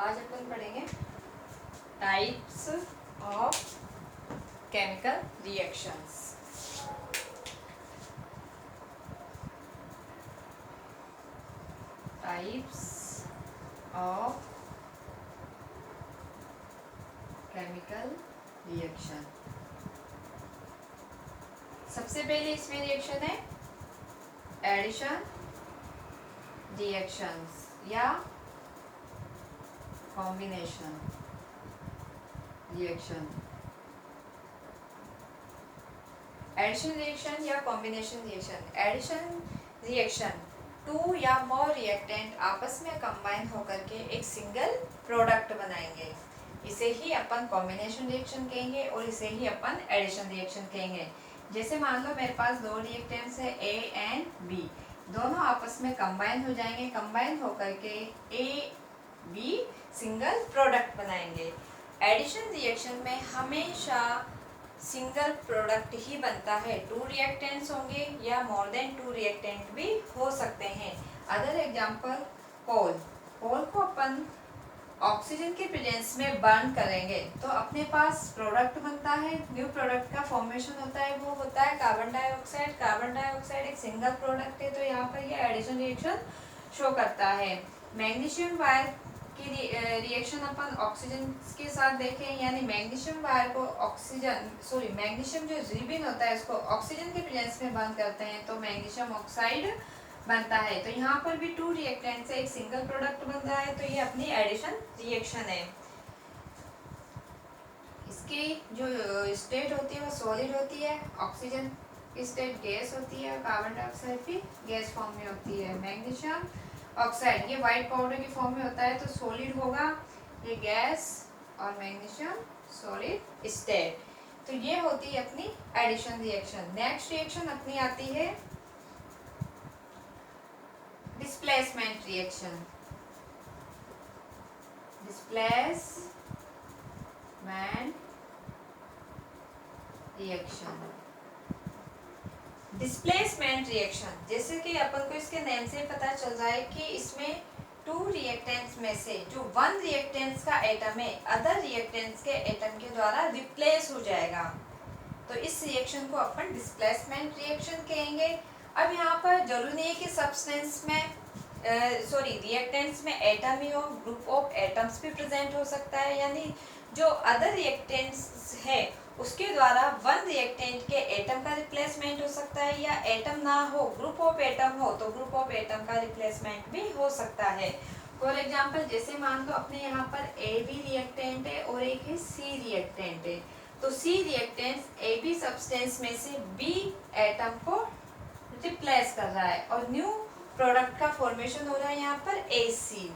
आज अपन पढ़ेंगे types of chemical reactions. Types of chemical reaction. सबसे पहले इसमें रिएक्शन है एडिशन रिएक्शंस या कॉम्बिनेशन रिएक्शन। एडिशन रिएक्शन या combination reaction. Addition reaction two या मोर रिएक्टेंट आपस में कंबाइन होकर के एक सिंगल प्रोडक्ट बनाएंगे, इसे ही अपन कॉम्बिनेशन रिएक्शन कहेंगे और इसे ही अपन एडिशन रिएक्शन कहेंगे। जैसे मान लो मेरे पास दो रिएक्टेंट्स है ए एंड बी, दोनों आपस में कंबाइन हो जाएंगे, कंबाइन होकर के ए बी सिंगल प्रोडक्ट बनाएंगे। एडिशन रिएक्शन में हमेशा सिंगल प्रोडक्ट ही बनता है। टू रिएक्टेंट्स होंगे या मोर देन टू रिएक्टेंट भी हो सकते हैं। अदर एग्जांपल कोल को अपन ऑक्सीजन के प्रेजेंस में बर्न करेंगे तो अपने पास प्रोडक्ट बनता है, न्यू प्रोडक्ट का फॉर्मेशन होता है, वो होता है कार्बन डाइऑक्साइड। कार्बन डाइऑक्साइड एक सिंगल प्रोडक्ट है, तो यहाँ पर ये एडिशन रिएक्शन शो करता है। मैग्नीशियम वायर की रिएक्शन अपन ऑक्सीजन के साथ देखें, यानी मैग्नीशियम वायर को मैग्नीशियम जो रिबिन होता है इसको ऑक्सीजन के प्रेजेंस में बर्न करते हैं तो मैग्नीशियम ऑक्साइड बनता है। तो यहाँ पर भी टू रिएक्टेंट से एक सिंगल प्रोडक्ट बन रहा है, तो ये अपनी एडिशन रिएक्शन है। इसकी जो स्टेट होती है वो सॉलिड होती है, ऑक्सीजन की स्टेट गैस होती है, कार्बन डाइऑक्साइड भी गैस फॉर्म में होती है। मैग्नीशियम ऑक्साइड ये व्हाइट पाउडर की फॉर्म में होता है तो सॉलिड होगा, ये गैस, और मैग्नीशियम सॉलिड स्टेट। तो ये होती है अपनी एडिशन रिएक्शन। नेक्स्ट रिएक्शन अपनी आती है displacement reaction. Displacement reaction. Displacement reaction जैसे कि अपन को इसके नेम से पता चल रहा है कि इसमें टू रिएक्टेंट्स में से जो वन रिएक्टेंट्स का एटम है अदर रिएक्टेंट्स के एटम के द्वारा रिप्लेस हो जाएगा, तो इस रिएक्शन को अपन डिस्प्लेसमेंट रिएक्शन कहेंगे। अब यहाँ पर जरूरी नहीं है कि सब्सटेंस में रिएक्टेंट्स में एटम ही हो, ग्रुप ऑफ एटम्स भी प्रेजेंट हो सकता है, यानी जो अदर रिएक्टेंट्स है उसके द्वारा वन रिएक्टेंट के एटम का रिप्लेसमेंट हो सकता है, या एटम ना हो ग्रुप ऑफ एटम हो तो ग्रुप ऑफ एटम का रिप्लेसमेंट भी हो सकता है। फॉर एग्जांपल जैसे मान लो अपने यहाँ पर ए बी रिएक्टेंट है और एक है सी रिएक्टेंट है, तो सी रिएक्टेंट ए बी सब्सटेंस में से बी एटम को रिप्लेस कर रहा है और न्यू प्रोडक्ट का फॉर्मेशन हो रहा है यहाँ पर AC,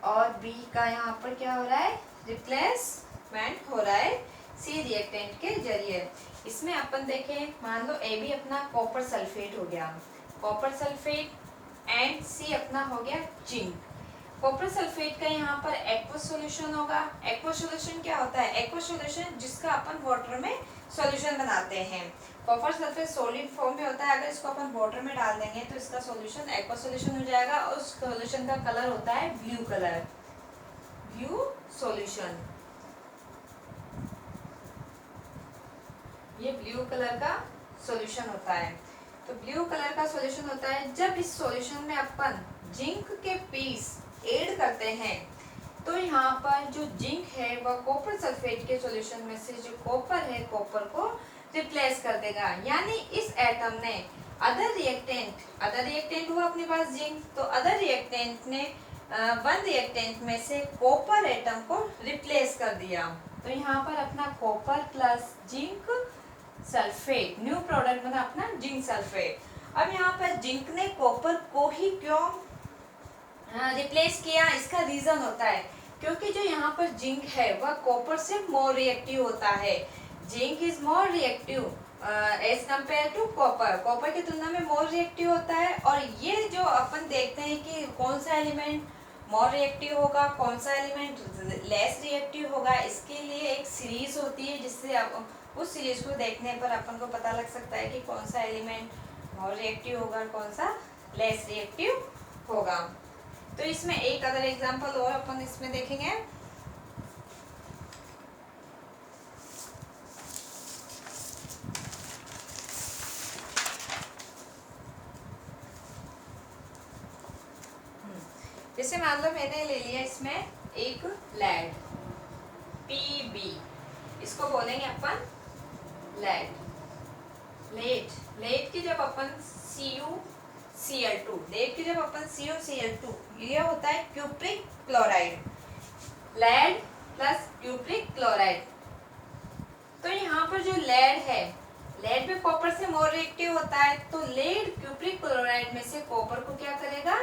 और बी का यहाँ पर क्या हो रहा है, रिप्लेसमेंट हो रहा है सी रिएक्टेंट के जरिए। इसमें अपन देखें, मान लो ए बी अपना कॉपर सल्फेट हो गया, कॉपर सल्फेट, एंड सी अपना हो गया जिंक। कॉपर सल्फेट का यहाँ पर एक्वस सॉल्यूशन होगा। एक्वस सॉल्यूशन क्या होता है, एक्वस सॉल्यूशन जिसका अपन वाटर में सॉल्यूशन बनाते हैं। कॉपर सल्फेट सॉलिड फॉर्म में होता है, अगर इसको अपन वाटर में डाल देंगे तो इसका सॉल्यूशन एक्वस सॉल्यूशन हो जाएगा और उस सॉल्यूशन का कलर होता है ब्लू कलर, ब्लू सॉल्यूशन। ये ब्लू कलर का सॉल्यूशन होता है। तो ब्लू कलर का सॉल्यूशन होता है जब इस सॉल्यूशन में अपन जिंक के पीस ऐड करते हैं तो यहाँ पर जो जिंक है वह कॉपर सल्फेट के सॉल्यूशन में से जो कॉपर है कॉपर को रिप्लेस कर देगा, यानी इस एटम ने अदर रिएक्टेंट हुआ अपने पास जिंक, तो अदर रिएक्टेंट ने वन रिएक्टेंट में से कॉपर एटम को रिप्लेस कर दिया। तो यहाँ पर अपना copper plus zinc sulphate new product बना अपना जिंक सल्फेट। अब यहाँ पर जिंक ने कॉपर को ही क्यों रिप्लेस किया, इसका रीजन होता है क्योंकि जो यहाँ पर जिंक है वह कॉपर से मोर रिएक्टिव होता है। Zinc is more reactive as compare to copper, copper की तुलना में मोर रिएक्टिव होता है। और ये जो अपन देखते हैं कि कौन सा एलिमेंट मोर रिएक्टिव होगा, कौन सा एलिमेंट लेस रिएक्टिव होगा, इसके लिए एक सीरीज होती है जिससे उस सीरीज को देखने पर अपन को पता लग सकता है कि कौन सा एलिमेंट मोर रिएक्टिव होगा, कौन सा लेस रिएक्टिव होगा। तो इसमें एक अदर एग्जांपल और अपन इसमें देखेंगे। जैसे मान लो मैंने ले लिया इसमें एक लेड PB, इसको बोलेंगे अपन लेड। लेड की जब अपन CuCl2, लेड की जब अपन CuCl2, ये होता है cupric chloride, lead plus cupric chloride. तो यहाँ पर जो लेड है, लेड भी कॉपर से मोर रिएक्टिव होता है, तो लेड क्यूप्रिक क्लोराइड में से कॉपर को क्या करेगा,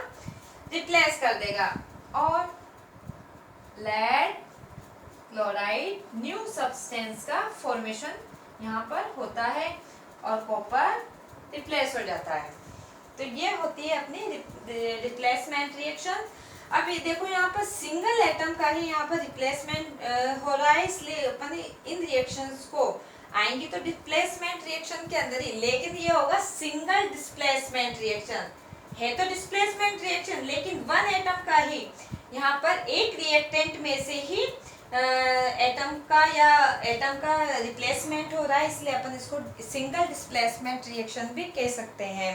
रिप्लेस कर देगा, और लेड क्लोराइड न्यू सब्सटेंस का फॉर्मेशन यहाँ पर होता है और कॉपर रिप्लेस हो जाता है। तो ये होती है अपनी रिप्लेसमेंट रिएक्शन। अब ये देखो यहाँ पर सिंगल एटम का ही यहाँ पर रिप्लेसमेंट हो रहा है, इसलिए अपन इन रिएक्शंस को आएंगी तो डिस्प्लेसमेंट रिएक्शन के अंदर ही, लेकिन ये होगा सिंगल डिस्प्लेसमेंट रिएक्शन है। तो डिस्प्लेसमेंट रिएक्शन, लेकिन वन एटम का ही यहाँ पर एक रिएक्टेंट में से ही एटम का रिप्लेसमेंट हो रहा है, इसलिए अपन इसको सिंगल डिस्प्लेसमेंट रिएक्शन भी कह सकते हैं।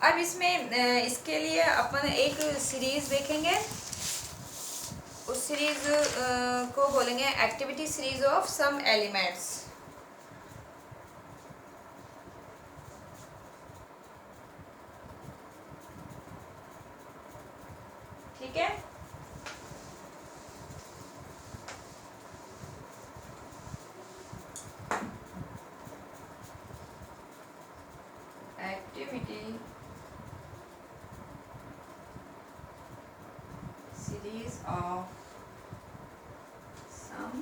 अब इसमें इसके लिए अपन एक सीरीज देखेंगे, उस सीरीज को बोलेंगे activity series of some elements. ठीक है, activity series of some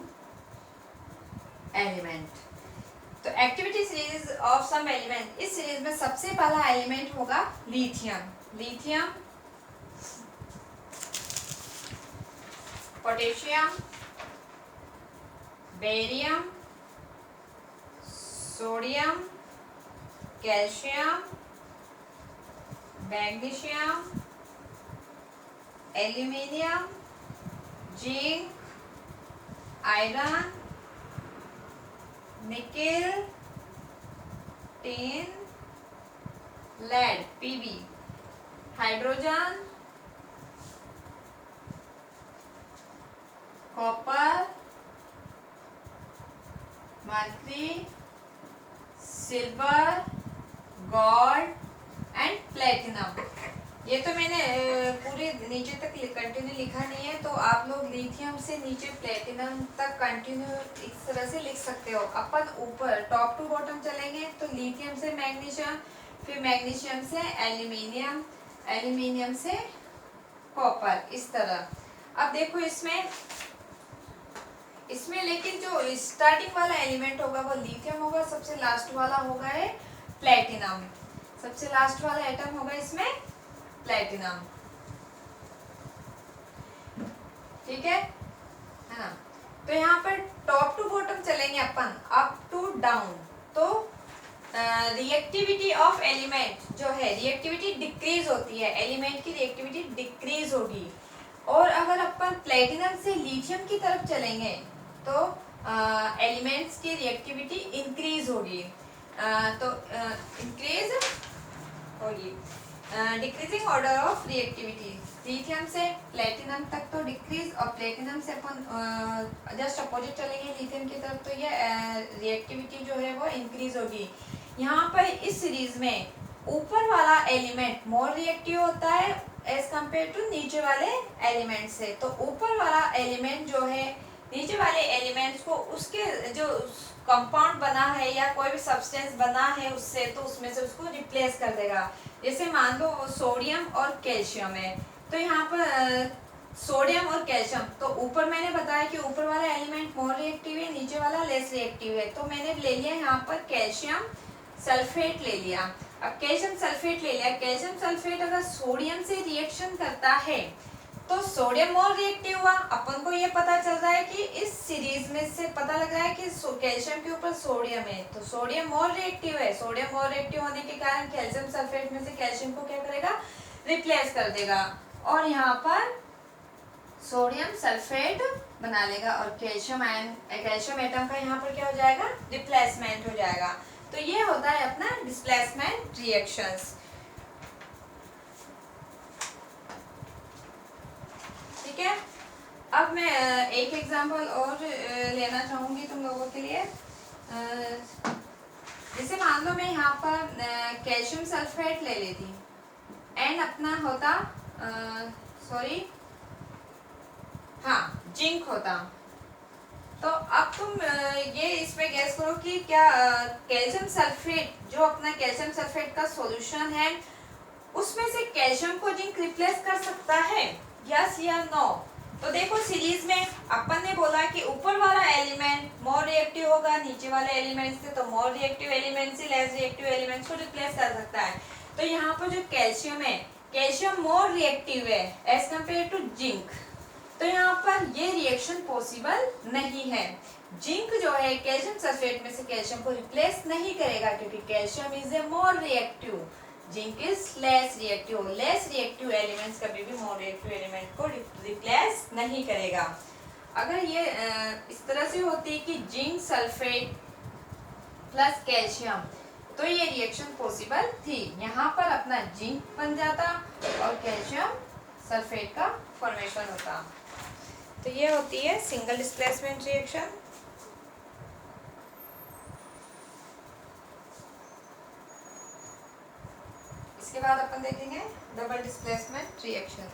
element. तो activity series of some element, इस सीरीज में सबसे पहला एलिमेंट होगा lithium, potassium, barium, sodium, calcium, magnesium, aluminium, zinc, iron, nickel, tin, lead PB, hydrogen, copper, mercury, silver, gold and platinum. ये तो मैंने पूरे नीचे तक कंटिन्यू लिखा नहीं है, तो आप लोग लिथियम से नीचे प्लेटिनम तक कंटिन्यू इस तरह से लिख सकते हो। अपन ऊपर टॉप टू बॉटम चलेंगे तो लिथियम से मैग्नीशियम, फिर मैग्नीशियम से एल्यूमिनियम, एल्यूमिनियम से कॉपर, इस तरह। अब देखो इसमें लेकिन जो स्टार्टिंग वाला एलिमेंट होगा वो लिथियम होगा, सबसे लास्ट वाला होगा है प्लेटिनम, सबसे लास्ट वाला एटम होगा इसमें प्लेटिनम। ठीक है ना। तो यहाँ पर टॉप टू बॉटम चलेंगे अपन, अप टू डाउन। तो रिएक्टिविटी ऑफ एलिमेंट जो है, रिएक्टिविटी डिक्रीज होती है, एलिमेंट की रिएक्टिविटी डिक्रीज होगी। और अगर अपन प्लेटिनम से लिथियम की तरफ चलेंगे तो एलिमेंट्स की रिएक्टिविटी इंक्रीज होगी, तो इंक्रीज होगी। Decreasing order of reactivity, lithium से प्लेटिनम तक तो डिक्रीज, और प्लेटिनम से अपन जस्ट अपोजिट चलेंगे लिथियम की तरफ, तो ये रिएक्टिविटी जो है वो इंक्रीज होगी। यहाँ पर इस सीरीज में ऊपर वाला एलिमेंट मोर रिएक्टिव होता है एज कम्पेयर टू नीचे वाले एलिमेंट से। तो ऊपर वाला एलिमेंट जो है नीचे वाले एलिमेंट्स को उसके जो कंपाउंड बना है या कोई भी सब्सटेंस बना है उससे, तो उसमें से उसको रिप्लेस कर देगा। जैसे मान लो सोडियम और कैल्शियम है, तो यहाँ पर सोडियम और कैल्शियम, तो ऊपर मैंने बताया कि ऊपर वाला एलिमेंट मोर रिएक्टिव है, नीचे वाला लेस रिएक्टिव है। तो मैंने ले लिया यहाँ पर कैल्शियम सल्फेट ले लिया। अब कैल्शियम सल्फेट ले लिया, कैल्शियम सल्फेट अगर सोडियम से रिएक्शन करता है तो सोडियम मोर रिएक्टिव हुआ। अपन को ये पता चल रहा है कि इस सीरीज में से पता लग रहा है कि कैल्शियम के ऊपर सोडियम है, तो सोडियम मोर रिएक्टिव है। सोडियम मोर रिएक्टिव होने के कारण कैल्शियम सल्फेट में से कैल्शियम को क्या करेगा, रिप्लेस कर देगा। और यहाँ पर सोडियम सल्फेट बना लेगा और कैल्शियम एटम का यहाँ पर क्या हो जाएगा, डिस्प्लेसमेंट हो जाएगा। तो ये होता है अपना डिस्प्लेसमेंट रिएक्शंस। ठीक है, अब मैं एक एग्जांपल और लेना चाहूंगी तुम लोगों के लिए। जैसे मान लो मैं यहाँ पर कैल्शियम सल्फेट ले लेती एंड अपना होता जिंक होता। तो अब तुम ये इसमें गैस करो कि क्या कैल्शियम सल्फेट, जो अपना कैल्शियम सल्फेट का सॉल्यूशन है, उसमें से कैल्शियम को जिंक रिप्लेस कर सकता है, यस या नो? तो देखो सीरीज में अपन ने बोला कि ऊपर वाला एलिमेंट मोर रिएक्टिव होगा नीचे वाले एलिमेंट से, तो मोर रिएक्टिव एलिमेंट से लेस रिएक्टिव एलिमेंट्स को रिप्लेस कर सकता है। तो यहाँ पर जो कैल्शियम है, कैल्शियम मोर रिएक्टिव है एज कम्पेयर टू जिंक, तो यहाँ पर ये रिएक्शन पॉसिबल नहीं है। जिंक जो है कैल्शियम सल्फेट में से कैल्शियम को रिप्लेस नहीं करेगा क्योंकि calcium is a more reactive, zinc is less reactive. Less reactive elements कभी भी मोर रिएक्टिव एलिमेंट को रिप्लेस नहीं करेगा। अगर ये इस तरह से होती कि जिंक सल्फेट प्लस कैल्शियम, तो ये रिएक्शन पॉसिबल थी। यहाँ पर अपना जिंक बन जाता और कैल्शियम सल्फेट का फॉर्मेशन होता। तो ये होती है सिंगल डिस्प्लेसमेंट रिएक्शन। इसके बाद अपन देखेंगे double displacement reaction.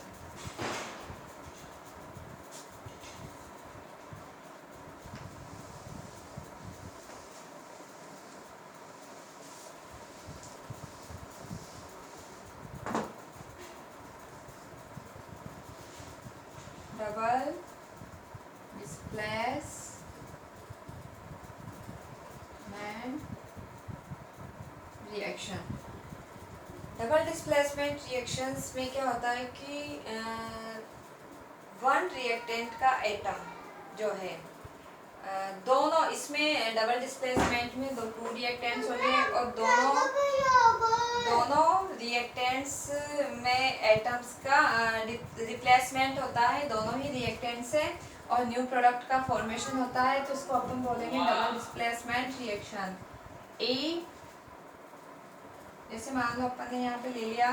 Double displacement reaction. Double displacement reactions में क्या होता है कि वन रिएक्टेंट का एटम जो है, दोनों इसमें डबल डिस्प्लेसमेंट में टू रिएक्टेंट्स होंगे और दोनों रिएक्टेंट्स में एटम्स का रिप्लेसमेंट होता है दोनों ही रिएक्टेंट्स से और न्यू प्रोडक्ट का फॉर्मेशन होता है। तो इसको अपन बोलेंगे डबल डिस्प्लेसमेंट रिएक्शन। ए जैसे मान लो अपन ने यहाँ पे ले लिया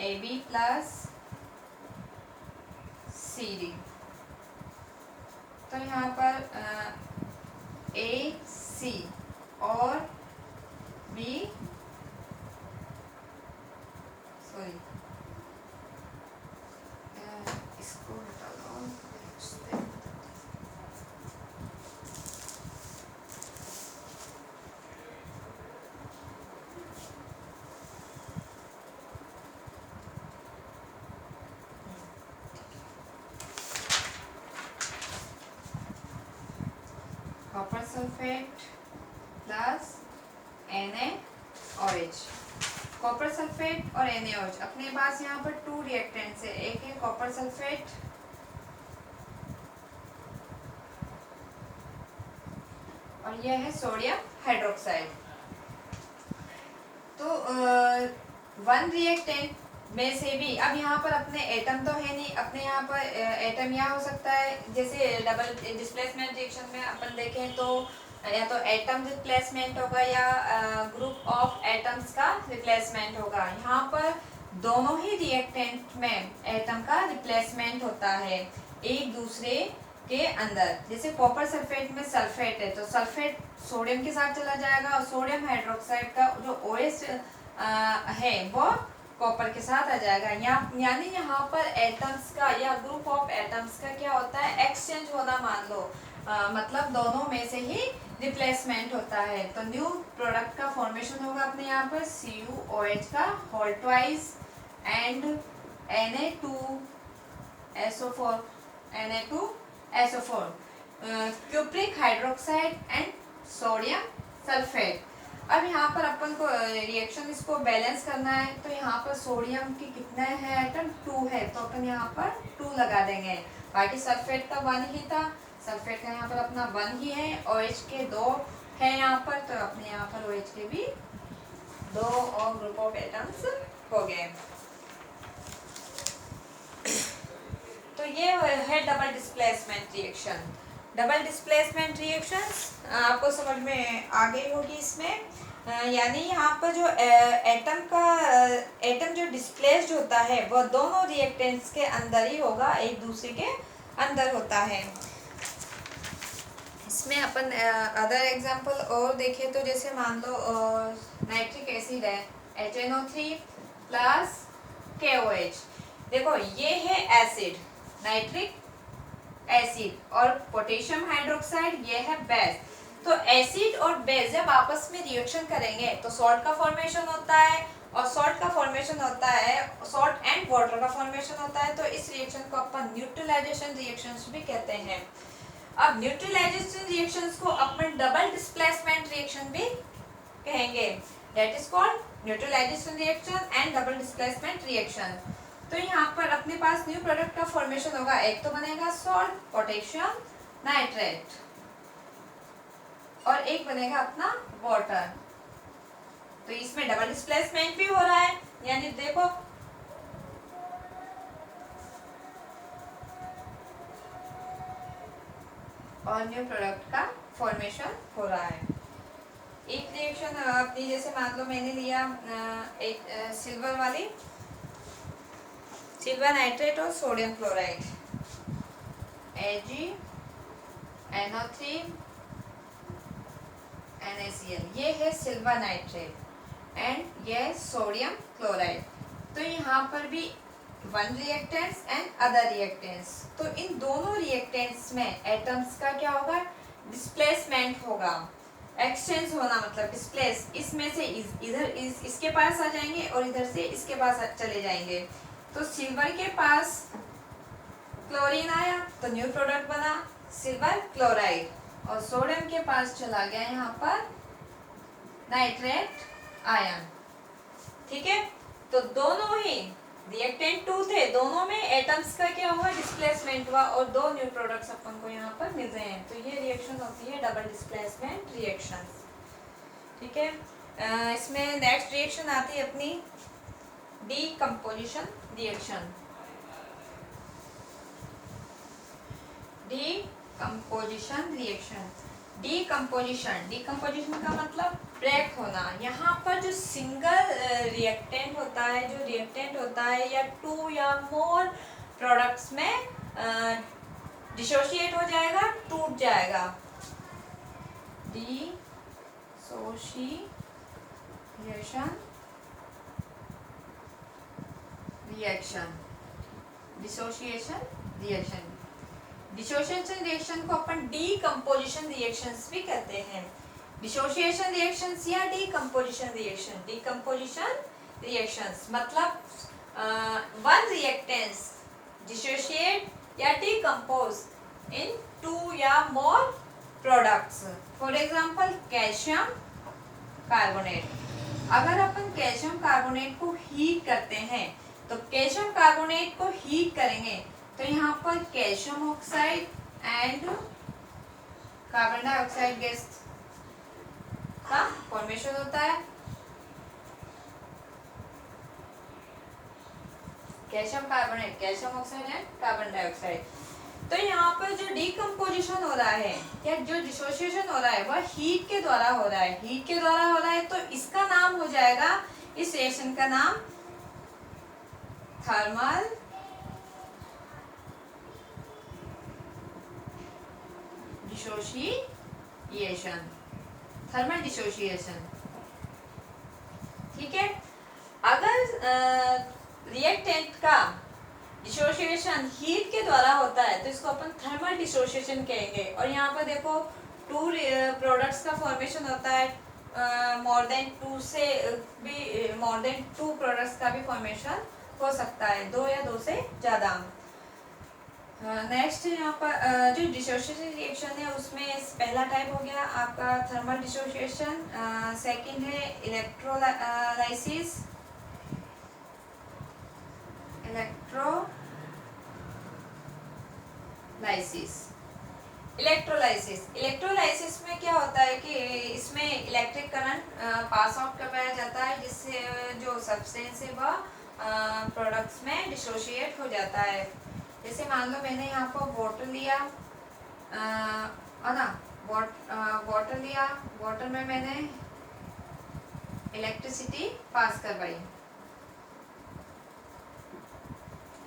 AB प्लस CD, तो यहाँ पर AC और इसको हटा लो, copper sulphate plus NaOH। Copper sulphate और NaOH अपने पास यहाँ पर टू रिएक्टेंट्स है, एक है कॉपर सल्फेट और यह है सोडियम हाइड्रोक्साइड। तो वन रिएक्टेंट में से भी अब यहाँ पर अपने एटम तो है नहीं, अपने यहाँ पर एटम यहाँ हो सकता है। जैसे डबल डिस्प्लेसमेंट रिएक्शन में अपन देखें तो या तो एटम रिप्लेसमेंट होगा या ग्रुप ऑफ एटम्स का रिप्लेसमेंट होगा। यहाँ पर दोनों ही रिएक्टेंट में एटम का रिप्लेसमेंट होता है एक दूसरे के अंदर। जैसे कॉपर सल्फेट में सल्फेट है तो सल्फेट सोडियम के साथ चला जाएगा और सोडियम हाइड्रोक्साइड का जो OH है वो कॉपर के साथ आ जाएगा। यानी यहाँ पर एटम्स का या ग्रुप ऑफ एटम्स का क्या होता है, एक्सचेंज होना मान लो, मतलब दोनों में से ही रिप्लेसमेंट होता है। तो न्यू प्रोडक्ट का फॉर्मेशन होगा अपने यहाँ पर CuOH का whole twice and Na2SO4 cupric hydroxide and sodium sulphate. अब यहाँ पर अपन को रिएक्शन इसको बैलेंस करना है, तो यहाँ पर सोडियम की कितना है आइटम 2 है, तो अपन यहाँ पर 2 लगा देंगे। बाकी सल्फेट का 1 ही था, सल्फेट का यहाँ पर अपना 1 ही है। OH के 2 है यहाँ पर, तो अपने यहाँ पर OH के भी 2 और ग्रुप ऑफ एटम्स हो गए। ये है double displacement reaction. Double displacement reactions आपको समझ में आ गई होगी इसमें। यानी यहाँ पर जो एटम जो डिस्प्लेस्ड होता है वो दोनों रिएक्टेंट्स के अंदर ही होगा, एक दूसरे के अंदर होता है। इसमें अपन अदर एग्जांपल और देखें तो जैसे मान लो नाइट्रिक एसिड है HNO3 प्लस KOH। देखो ये है एसिड, नाइट्रिक एसिड, और पोटेशियम हाइड्रोक्साइड ये है बेस। तो एसिड और बेस जब आपस में रिएक्शन करेंगे तो सॉल्ट का फॉर्मेशन होता है, और सॉल्ट का फॉर्मेशन होता है, सॉल्ट एंड वाटर का फॉर्मेशन होता है। तो इस रिएक्शन को अपन न्यूट्रलाइजेशन रिएक्शंस भी कहते हैं। अब न्यूट्रलाइजेशन रिएक्शंस को अपन डबल डिस्प्लेसमेंट रिएक्शन भी कहेंगे। That is called neutralisation reaction and double displacement reaction. तो यहाँ पर अपने पास न्यू प्रोडक्ट का फॉर्मेशन होगा, एक तो बनेगा सॉल्ट पोटेशियम नाइट्रेट, और एक बनेगा अपना वाटर। तो इसमें डबल डिस्प्लेसमेंट भी हो रहा है, यानी देखो और न्यू प्रोडक्ट का फॉर्मेशन हो रहा है। एक रिएक्शन अपनी जैसे मान लो मैंने लिया एक सिल्वर वाली, सिल्वर नाइट्रेट और सोडियम क्लोराइड AgNO3 NaCl, ये है सिल्वर नाइट्रेट एंड ये सोडियम क्लोराइड। तो यहाँ पर भी one reactants and other reactants. तो इन दोनों रिएक्टेंट्स में एटम्स का क्या होगा, डिस्प्लेसमेंट होगा, एक्सचेंज होना मतलब डिस्प्लेस, इसमें से इधर इसके पास आ जाएंगे और इधर से इसके पास चले जाएंगे। तो सिल्वर के पास क्लोरीन आया तो न्यू प्रोडक्ट बना सिल्वर क्लोराइड, और सोडियम के पास चला गया यहाँ पर नाइट्रेट आयन। ठीक है, तो दोनों ही रिएक्टेंट टू थे, दोनों में एटम्स का क्या हुआ, डिस्प्लेसमेंट हुआ, और दो न्यू प्रोडक्ट्स अपन को यहाँ पर मिल रहे हैं। तो ये रिएक्शन होती है डबल डिस्प्लेसमेंट रिएक्शन। ठीक है, इसमें नेक्स्ट रिएक्शन आती है अपनी decomposition reaction. Decomposition reaction, decomposition का मतलब ब्रेक होना। यहाँ पर जो सिंगल रिएक्टेंट होता है, जो रिएक्टेंट होता है या टू या मोर प्रोडक्ट्स में डिसोशिएट हो जाएगा, टूट जाएगा। डिसोशिएशन रिएक्शन को अपन डीकम्पोजिशन रिएक्शंस भी कहते हैं। डिसोशिएशन रिएक्शंस या डीकम्पोजिशन रिएक्शंस मतलब वन रिएक्टेंस डिसोशिएट या डीकम्पोज इन टू या more products. For example calcium carbonate. अगर अपन कैल्शियम कार्बोनेट को हीट करते हैं तो कैल्शियम कार्बोनेट को हीट करेंगे तो यहाँ पर calcium oxide and carbon dioxide gas का फॉर्मेशन होता है। Calcium carbonate, calcium oxide and carbon dioxide. तो यहाँ पर जो डीकम्पोजिशन हो रहा है या जो डिसोसिएशन हो रहा है वह हीट के द्वारा हो रहा है, हीट के द्वारा हो रहा है। तो इसका नाम हो जाएगा, इस रिएक्शन का नाम थर्मल डिसोसिएशन, थर्मल डिसोसिएशन। ठीक है, अगर रिएक्टेंट का डिसोसिएशन हीट के द्वारा होता है तो इसको अपन थर्मल डिसोसिएशन कहेंगे। और यहाँ पर देखो टू प्रोडक्ट्स का फॉर्मेशन होता है, मोर देन टू प्रोडक्ट्स का भी फॉर्मेशन हो सकता है, दो या दो से ज़्यादा। नेक्स्ट यहाँ पर जो डिसोसिएशन रिएक्शन है उसमें पहला टाइप हो गया आपका थर्मल डिसोसिएशन, सेकंड है इलेक्ट्रोलाइसिस। इलेक्ट्रोलाइसिस में क्या होता है कि इसमें इलेक्ट्रिक करंट पास आउट करवाया जाता है, जिससे जो सब्सटेंस है वह प्रोडक्ट्स में डिसोशिएट हो जाता है। जैसे मान लो मैंने यहाँ पर वाटर लिया, ना वाटर लिया, वाटर में मैंने इलेक्ट्रिसिटी पास करवाई,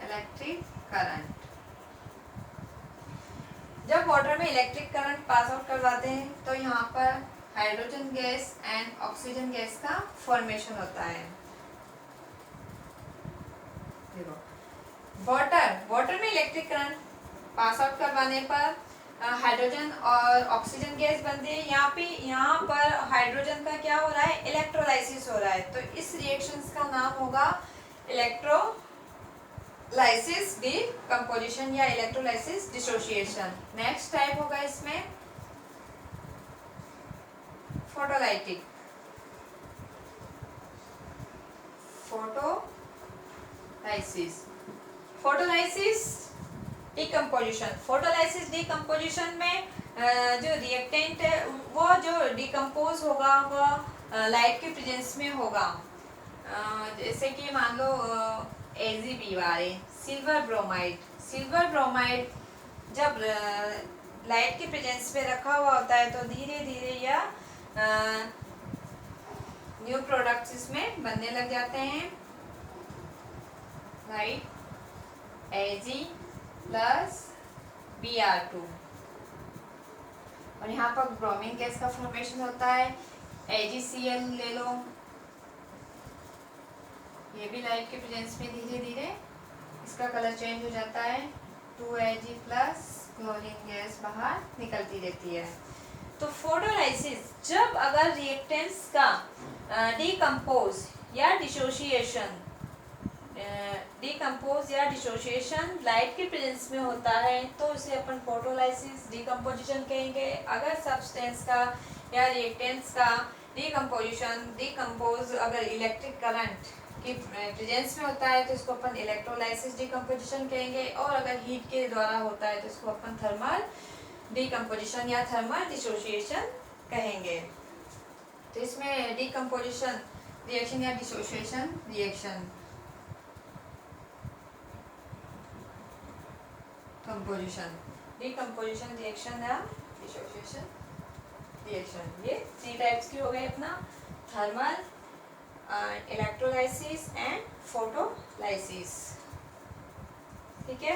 इलेक्ट्रिक करंट। जब वाटर में इलेक्ट्रिक करंट पास आउट करवाते हैं तो यहाँ पर hydrogen gas and oxygen gas का फॉर्मेशन होता है। देखो वाटर में इलेक्ट्रिक करंट पास आउट करवाने पर हाइड्रोजन और ऑक्सीजन गैस बनती है। यहाँ पर हाइड्रोजन का क्या हो रहा है, इलेक्ट्रोलाइसिस हो रहा है, तो इस रिएक्शंस का नाम होगा इलेक्ट्रोलाइसिस डीकंपोजिशन या इलेक्ट्रोलाइसिस डिसोसिएशन। नेक्स्ट टाइप होगा इसमें photolytic, photolysis decomposition. Photolysis decomposition में जो रिएक्टेंट है वो जो डिकम्पोज होगा वह लाइट के प्रेजेंस में होगा। जैसे कि मान लो AgBr, सिल्वर ब्रोमाइड जब लाइट के प्रेजेंस में रखा हुआ होता है तो धीरे धीरे यह न्यू प्रोडक्ट्स इसमें बनने लग जाते हैं, राइट। Ag+Br2 और यहाँ पर ब्रोमीन गैस का फॉर्मेशन होता है, AgCl ले लो, ये भी लाइट के प्रेजेंस में धीरे धीरे इसका कलर चेंज हो जाता है, 2Ag+ क्लोरीन गैस बाहर निकलती रहती है। तो फोटोलाइसिस जब अगर रिएक्टेंट्स का डिकम्पोज या डिसोसिएशन लाइट के प्रेजेंस में होता है तो उसे अपन फोटोलाइसिस डिकम्पोजिशन कहेंगे। अगर सब्सटेंस का या रिएक्टेंट्स का डिकम्पोज अगर इलेक्ट्रिक करंट की प्रेजेंस में होता है तो इसको अपन इलेक्ट्रोलाइसिस डिकम्पोजिशन कहेंगे, और अगर हीट के द्वारा होता है तो इसको अपन थर्मल डिकम्पोजिशन या थर्मल डिसोसिएशन कहेंगे। तो इसमें डिकम्पोजिशन रिएक्शन या डिसोसिएशन रिएक्शन, डिकम्पोजिशन रिएक्शन या डिसोसिएशन रिएक्शन, ये 3 टाइप्स की हो गई अपना, थर्मल, इलेक्ट्रोलाइसिस एंड फोटोलाइसिस। ठीक है।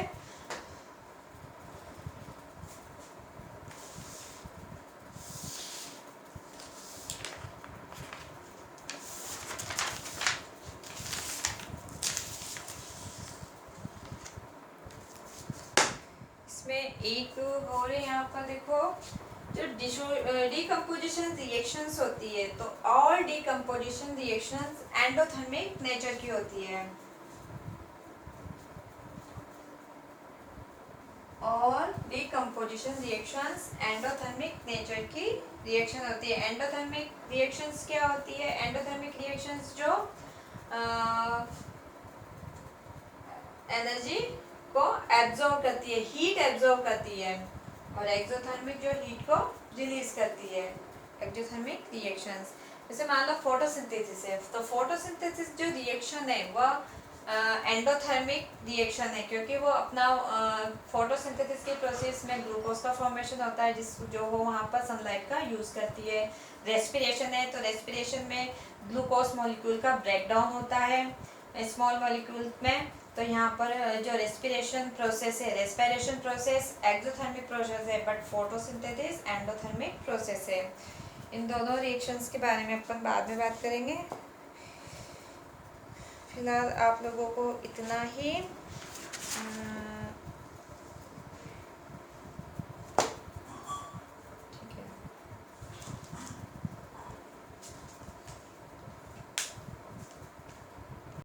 एक और यहाँ पर देखो जो डिकम्पोजिशन रिएक्शंस होती है तो all decomposition reactions endothermic nature की होती है, और डिकम्पोजिशन रिएक्शंस एंडोथर्मिक नेचर की रिएक्शन होती है। एंडोथर्मिक रिएक्शंस क्या होती है, एंडोथर्मिक रिएक्शंस जो एनर्जी को एब्जॉर्ब करती है, हीट एब्जॉर्ब करती है, और एक्सोथर्मिक जो हीट को रिलीज करती है, एक्सोथर्मिक रिएक्शंस। जैसे मान लो फोटोसिंथेसिस है, तो फोटोसिंथेसिस जो रिएक्शन है वह एंडोथर्मिक रिएक्शन है, क्योंकि वो अपना फोटोसिंथेसिस के प्रोसेस में ग्लूकोज का फॉर्मेशन होता है जो वो वहाँ पर सनलाइट का यूज करती है। रेस्पिरेशन है तो रेस्पिरेशन में ग्लूकोज मॉलिक्यूल का ब्रेकडाउन होता है स्मॉल मॉलिक्यूल में। तो यहाँ पर जो रेस्पिरेशन प्रोसेस है, रेस्पिरेशन प्रोसेस एक्सोथर्मिक प्रोसेस है, बट फोटोसिंथेसिस एंडोथर्मिक प्रोसेस है। इन दोनों रिएक्शंस के बारे में अपन बाद में बात करेंगे। फिलहाल आप लोगों को इतना ही